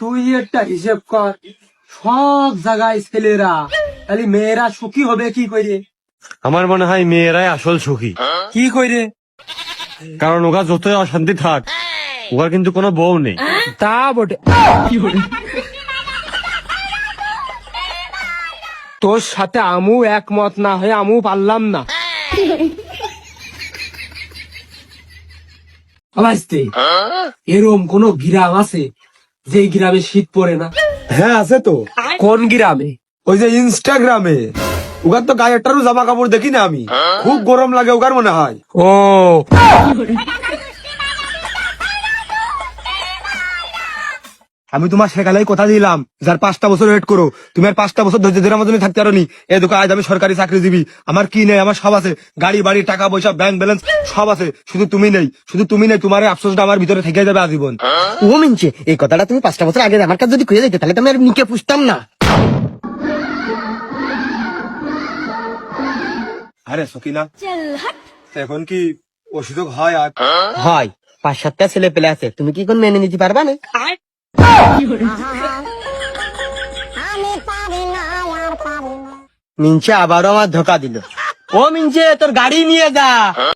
তুই একটা হিসেব কর, সব জায়গায় ছেলেরা, খালি মেয়েরা সুখী হবে কি করে? আমার মনে হয় মেয়েরাই আসল সুখী। কি করে? কারণ ওরা যতই অশান্তি থাক, ওর কিন্তু কোনো বউ নেই। তা বটে। তোর সাথে আমু একমত না হয়ে আমু পারলাম না। ভাইস্তে, এরম কোন গ্রাম আছে যে গ্রামে শীত পড়ে না? হ্যাঁ আছে তো, কোন গ্রামে? ওই যে ইনস্টাগ্রামে ওগার তো গায়ে একটারও জামা কাপড় দেখি না আমি, খুব গরম লাগে ওগার মনে হয়। ও, আমি তোমার সেকালেই কথা দিলাম, যার 5টা বছর ওয়েট করো, তুমি আর 5টা বছর ধৈর্য ধরে আমার জন্য থাকতে পারো নি। এই দোকান আজ আমি সরকারি চাকরিজীবী, আমার কি নেই? আমার সব আছে, গাড়ি বাড়ি টাকা পয়সা ব্যাংক ব্যালেন্স সব আছে, শুধু তুমি নেই। শুধু তুমি নেই, তোমার এই আফসোসটা আমার ভিতরে থেকে যাবে আজীবন। ও মিনছে, এই কথাটা তুমি 5টা বছর আগে আমার কাছে যদি কয়ে দিতে তাহলে তো আমি আর নিকে পুষতাম না। আরে সকিনা, এখন কি অসুযোগ হয়? আর হয়, 5-7টা ছেলে পেলে আছে, তুমি কি কোন মেনে নিতে পারবা না? মিনছে আবারও আমার ধোকা দিল। ও মিনছে, তোর গাড়ি নিয়ে যা।